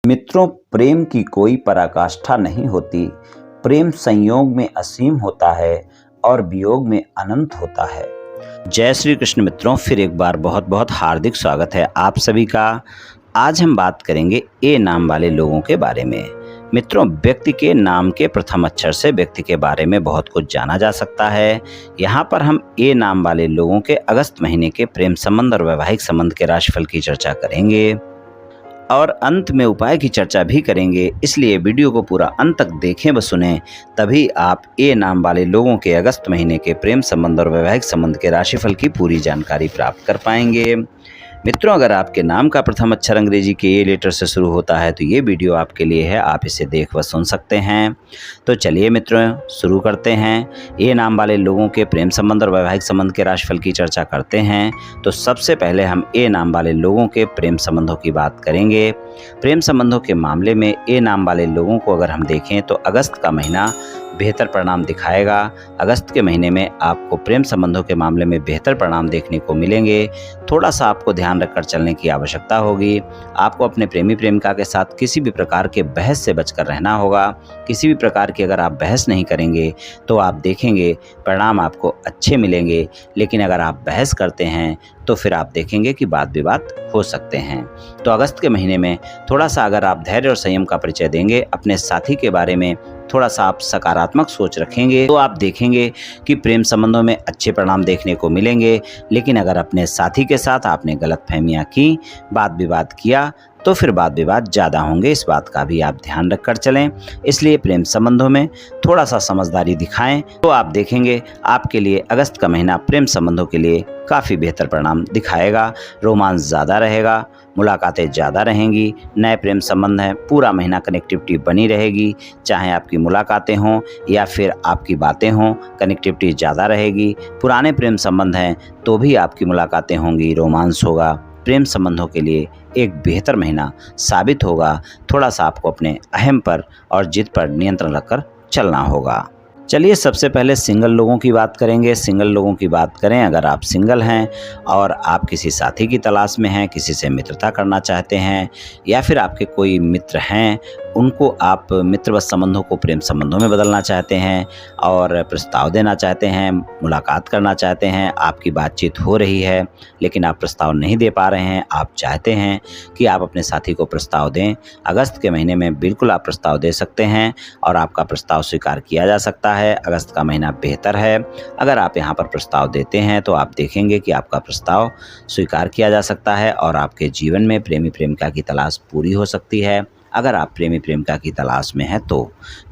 मित्रों, प्रेम की कोई पराकाष्ठा नहीं होती। प्रेम संयोग में असीम होता है और वियोग में अनंत होता है। जय श्री कृष्ण मित्रों, फिर एक बार बहुत बहुत हार्दिक स्वागत है आप सभी का। आज हम बात करेंगे ए नाम वाले लोगों के बारे में। मित्रों, व्यक्ति के नाम के प्रथम अक्षर से व्यक्ति के बारे में बहुत कुछ जाना जा सकता है। यहाँ पर हम ए नाम वाले लोगों के अगस्त महीने के प्रेम संबंध और वैवाहिक संबंध के राशिफल की चर्चा करेंगे और अंत में उपाय की चर्चा भी करेंगे। इसलिए वीडियो को पूरा अंत तक देखें व सुनें, तभी आप ए नाम वाले लोगों के अगस्त महीने के प्रेम संबंध और वैवाहिक संबंध के राशिफल की पूरी जानकारी प्राप्त कर पाएंगे। मित्रों, अगर आपके नाम का प्रथम अक्षर अंग्रेजी के ए लेटर से शुरू होता है तो ये वीडियो आपके लिए है, आप इसे देख व सुन सकते हैं। तो चलिए मित्रों, शुरू करते हैं। ए नाम वाले लोगों के प्रेम संबंध और वैवाहिक संबंध के राशिफल की चर्चा करते हैं। तो सबसे पहले हम ए नाम वाले लोगों के प्रेम संबंधों की बात करेंगे। प्रेम संबंधों के मामले में ए नाम वाले लोगों को अगर हम देखें तो अगस्त का महीना बेहतर परिणाम दिखाएगा। अगस्त के महीने में आपको प्रेम संबंधों के मामले में बेहतर परिणाम देखने को मिलेंगे। थोड़ा सा आपको ध्यान रखकर चलने की आवश्यकता होगी। आपको अपने प्रेमी प्रेमिका के साथ किसी भी प्रकार के बहस से बचकर रहना होगा। किसी भी प्रकार की अगर आप बहस नहीं करेंगे तो आप देखेंगे परिणाम आपको अच्छे मिलेंगे, लेकिन अगर आप बहस करते हैं तो फिर आप देखेंगे कि वाद विवाद हो सकते हैं। तो अगस्त के महीने में थोड़ा सा अगर आप धैर्य और संयम का परिचय देंगे, अपने साथी के बारे में थोड़ा सा आप सकारात्मक सोच रखेंगे, तो आप देखेंगे कि प्रेम संबंधों में अच्छे परिणाम देखने को मिलेंगे। लेकिन अगर अपने साथी के साथ आपने गलतफहमियां की, वाद विवाद किया, तो फिर वाद विवाद ज़्यादा होंगे। इस बात का भी आप ध्यान रखकर चलें। इसलिए प्रेम संबंधों में थोड़ा सा समझदारी दिखाएं, तो आप देखेंगे आपके लिए अगस्त का महीना प्रेम संबंधों के लिए काफ़ी बेहतर परिणाम दिखाएगा। रोमांस ज़्यादा रहेगा, मुलाकातें ज़्यादा रहेंगी, नए प्रेम संबंध हैं, पूरा महीना कनेक्टिविटी बनी रहेगी। चाहे आपकी मुलाकातें हों या फिर आपकी बातें हों, कनेक्टिविटी ज़्यादा रहेगी। पुराने प्रेम संबंध हैं तो भी आपकी मुलाकातें होंगी, रोमांस होगा। प्रेम संबंधों के लिए एक बेहतर महीना साबित होगा। थोड़ा सा आपको अपने अहम पर और जिद पर नियंत्रण रखकर चलना होगा। चलिए सबसे पहले सिंगल लोगों की बात करेंगे। सिंगल लोगों की बात करें, अगर आप सिंगल हैं और आप किसी साथी की तलाश में हैं, किसी से मित्रता करना चाहते हैं, या फिर आपके कोई मित्र हैं, उनको आप मित्रवत संबंधों को प्रेम संबंधों में बदलना चाहते हैं और प्रस्ताव देना चाहते हैं, मुलाकात करना चाहते हैं, आपकी बातचीत हो रही है लेकिन आप प्रस्ताव नहीं दे पा रहे हैं, आप चाहते हैं कि आप अपने साथी को प्रस्ताव दें, अगस्त के महीने में बिल्कुल आप प्रस्ताव दे सकते हैं और आपका प्रस्ताव स्वीकार किया जा सकता है। अगस्त का महीना बेहतर है। अगर आप यहाँ पर प्रस्ताव देते हैं तो आप देखेंगे कि आपका प्रस्ताव स्वीकार किया जा सकता है और आपके जीवन में प्रेमी प्रेमिका की तलाश पूरी हो सकती है। अगर आप प्रेमी प्रेमिका की तलाश में हैं तो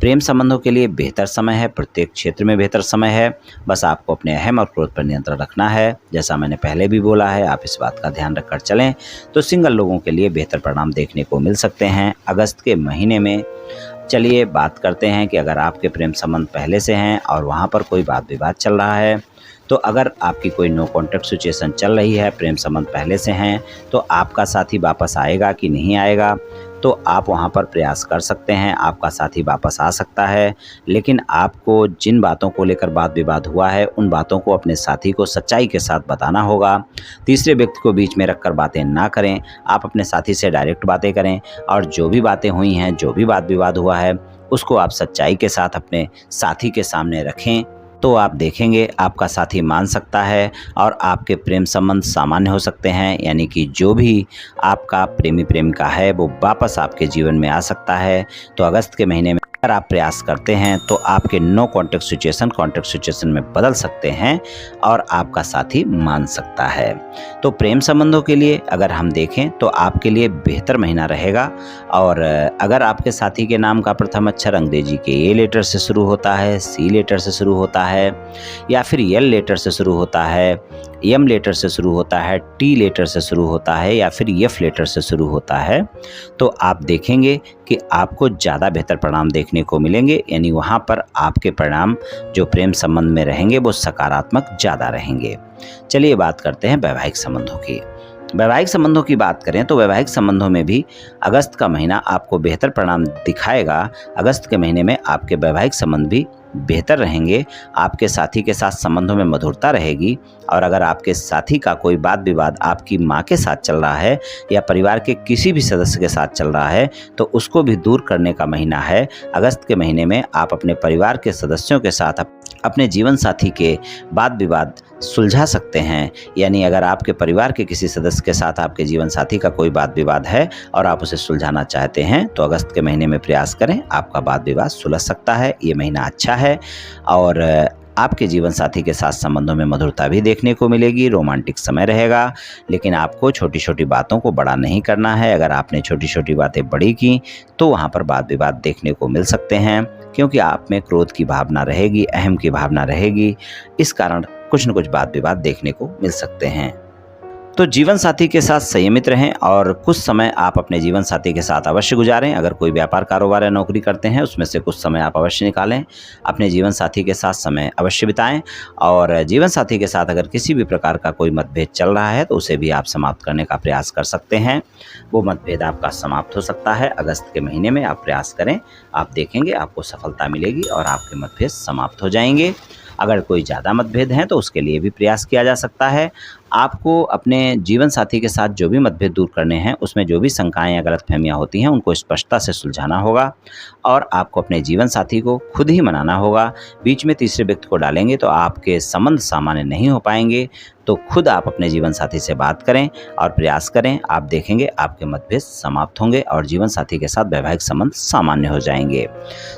प्रेम संबंधों के लिए बेहतर समय है, प्रत्येक क्षेत्र में बेहतर समय है। बस आपको अपने अहम और क्रोध पर नियंत्रण रखना है। जैसा मैंने पहले भी बोला है, आप इस बात का ध्यान रखकर चलें तो सिंगल लोगों के लिए बेहतर परिणाम देखने को मिल सकते हैं अगस्त के महीने में। चलिए बात करते हैं कि अगर आपके प्रेम संबंध पहले से हैं और वहाँ पर कोई वाद विवाद चल रहा है, तो अगर आपकी कोई नो कॉन्टैक्ट सिचुएशन चल रही है, प्रेम संबंध पहले से हैं, तो आपका साथी वापस आएगा कि नहीं आएगा, तो आप वहाँ पर प्रयास कर सकते हैं। आपका साथी वापस आ सकता है, लेकिन आपको जिन बातों को लेकर वाद विवाद हुआ है उन बातों को अपने साथी को सच्चाई के साथ बताना होगा। तीसरे व्यक्ति को बीच में रखकर बातें ना करें, आप अपने साथी से डायरेक्ट बातें करें और जो भी बातें हुई हैं, जो भी वाद विवाद हुआ है, उसको आप सच्चाई के साथ अपने साथी के सामने रखें, तो आप देखेंगे आपका साथी मान सकता है और आपके प्रेम संबंध सामान्य हो सकते हैं। यानी कि जो भी आपका प्रेमी प्रेमिका है वो वापस आपके जीवन में आ सकता है। तो अगस्त के महीने में अगर आप प्रयास करते हैं तो आपके नो कॉन्टैक्ट सिचुएशन में बदल सकते हैं और आपका साथी मान सकता है। तो प्रेम संबंधों के लिए अगर हम देखें तो आपके लिए बेहतर महीना रहेगा। और अगर आपके साथी के नाम का प्रथम अक्षर अंग्रेजी के ए लेटर से शुरू होता है, सी लेटर से शुरू होता है, या फिर एल लेटर से शुरू होता है, एम लेटर से शुरू होता है, टी लेटर से शुरू होता है, या फिर एफ लेटर से शुरू होता है, तो आप देखेंगे कि आपको ज़्यादा बेहतर परिणाम देखने को मिलेंगे। यानी वहाँ पर आपके परिणाम जो प्रेम संबंध में रहेंगे वो सकारात्मक ज़्यादा रहेंगे। चलिए बात करते हैं वैवाहिक संबंधों की। वैवाहिक संबंधों की बात करें तो वैवाहिक संबंधों में भी अगस्त का महीना आपको बेहतर परिणाम दिखाएगा। अगस्त के महीने में आपके वैवाहिक संबंध भी बेहतर रहेंगे, आपके साथी के साथ संबंधों में मधुरता रहेगी। और अगर आपके साथी का कोई वाद विवाद आपकी माँ के साथ चल रहा है या परिवार के किसी भी सदस्य के साथ चल रहा है तो उसको भी दूर करने का महीना है। अगस्त के महीने में आप अपने परिवार के सदस्यों के साथ अपने जीवन साथी के वाद विवाद सुलझा सकते हैं। यानी अगर आपके परिवार के किसी सदस्य के साथ आपके जीवन साथी का कोई वाद विवाद है और आप उसे सुलझाना चाहते हैं तो अगस्त के महीने में प्रयास करें, आपका वाद विवाद सुलझ सकता है। ये महीना अच्छा है और आपके जीवन साथी के साथ संबंधों में मधुरता भी देखने को मिलेगी, रोमांटिक समय रहेगा। लेकिन आपको छोटी छोटी बातों को बड़ा नहीं करना है। अगर आपने छोटी छोटी बातें बड़ी की तो वहाँ पर वाद विवाद देखने को मिल सकते हैं, क्योंकि आप में क्रोध की भावना रहेगी, अहम की भावना रहेगी। इस कारण कुछ न कुछ वाद विवाद देखने को मिल सकते हैं। तो जीवन साथी के साथ संयमित रहें और कुछ समय आप अपने जीवन साथी के साथ अवश्य गुजारें। अगर कोई व्यापार, कारोबार या नौकरी करते हैं उसमें से कुछ समय आप अवश्य निकालें, अपने जीवन साथी के साथ समय अवश्य बिताएं। और जीवन साथी के साथ अगर किसी भी प्रकार का कोई मतभेद चल रहा है तो उसे भी आप समाप्त करने का प्रयास कर सकते हैं। वो मतभेद आपका समाप्त हो सकता है। अगस्त के महीने में आप प्रयास करें, आप देखेंगे आपको सफलता मिलेगी और आपके मतभेद समाप्त हो जाएंगे। अगर कोई ज़्यादा मतभेद हैं तो उसके लिए भी प्रयास किया जा सकता है। आपको अपने जीवन साथी के साथ जो भी मतभेद दूर करने हैं, उसमें जो भी शंकाएँ या गलतफहमियाँ होती हैं उनको स्पष्टता से सुलझाना होगा और आपको अपने जीवन साथी को खुद ही मनाना होगा। बीच में तीसरे व्यक्ति को डालेंगे तो आपके संबंध सामान्य नहीं हो पाएंगे। तो खुद आप अपने जीवन साथी से बात करें और प्रयास करें, आप देखेंगे आपके मतभेद समाप्त होंगे और जीवन साथी के साथ वैवाहिक संबंध सामान्य हो जाएंगे।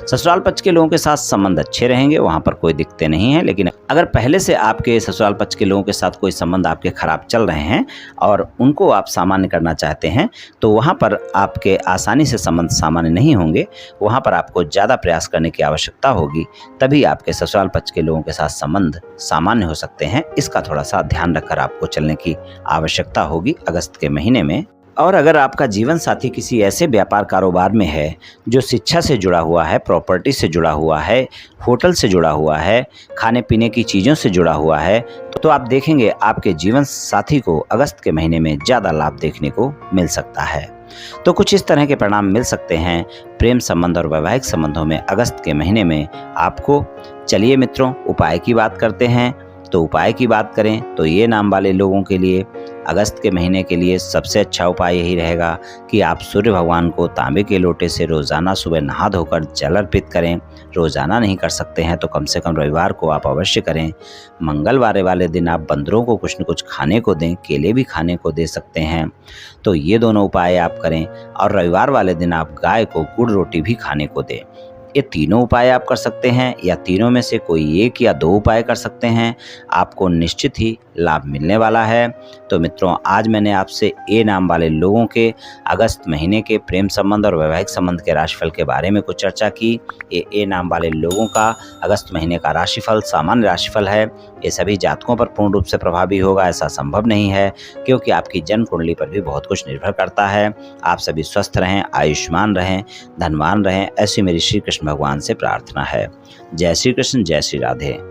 ससुराल पक्ष के लोगों के साथ संबंध अच्छे रहेंगे, वहाँ पर कोई दिक्कतें नहीं है। लेकिन अगर पहले से आपके ससुराल पक्ष के लोगों के साथ कोई संबंध आपके खराब चल रहे हैं और उनको आप सामान्य करना चाहते हैं तो वहाँ पर आपके आसानी से संबंध सामान्य नहीं होंगे। वहाँ पर आपको ज़्यादा प्रयास करने की आवश्यकता होगी, तभी आपके ससुराल पक्ष के लोगों के साथ संबंध सामान्य हो सकते हैं। इसका थोड़ा सा ध्यान रखकर आपको चलने की आवश्यकता होगी अगस्त के महीने में। और अगर आपका जीवन साथी किसी ऐसे व्यापार कारोबार में है जो शिक्षा से जुड़ा हुआ है, प्रॉपर्टी से जुड़ा हुआ है, होटल से जुड़ा हुआ है, खाने पीने की चीज़ों से जुड़ा हुआ है, तो आप देखेंगे आपके जीवन साथी को अगस्त के महीने में ज़्यादा लाभ देखने को मिल सकता है। तो कुछ इस तरह के परिणाम मिल सकते हैं प्रेम संबंध और वैवाहिक संबंधों में अगस्त के महीने में आपको। चलिए मित्रों, उपाय की बात करते हैं। तो उपाय की बात करें तो ये नाम वाले लोगों के लिए अगस्त के महीने के लिए सबसे अच्छा उपाय यही रहेगा कि आप सूर्य भगवान को तांबे के लोटे से रोज़ाना सुबह नहा धोकर जल अर्पित करें। रोज़ाना नहीं कर सकते हैं तो कम से कम रविवार को आप अवश्य करें। मंगलवार वाले दिन आप बंदरों को कुछ न कुछ खाने को दें, केले भी खाने को दे सकते हैं। तो ये दोनों उपाय आप करें और रविवार वाले दिन आप गाय को गुड़ रोटी भी खाने को दें। ये तीनों उपाय आप कर सकते हैं या तीनों में से कोई एक या दो उपाय कर सकते हैं, आपको निश्चित ही लाभ मिलने वाला है। तो मित्रों, आज मैंने आपसे ए नाम वाले लोगों के अगस्त महीने के प्रेम संबंध और वैवाहिक संबंध के राशिफल के बारे में कुछ चर्चा की। ये ए नाम वाले लोगों का अगस्त महीने का राशिफल सामान्य राशिफल है। ये सभी जातकों पर पूर्ण रूप से प्रभावी होगा ऐसा संभव नहीं है, क्योंकि आपकी जन्म कुंडली पर भी बहुत कुछ निर्भर करता है। आप सभी स्वस्थ रहें, आयुष्मान रहें, धनवान रहें, ऐसी मेरी श्री कृष्ण भगवान से प्रार्थना है। जय श्री कृष्ण, जय श्री राधे।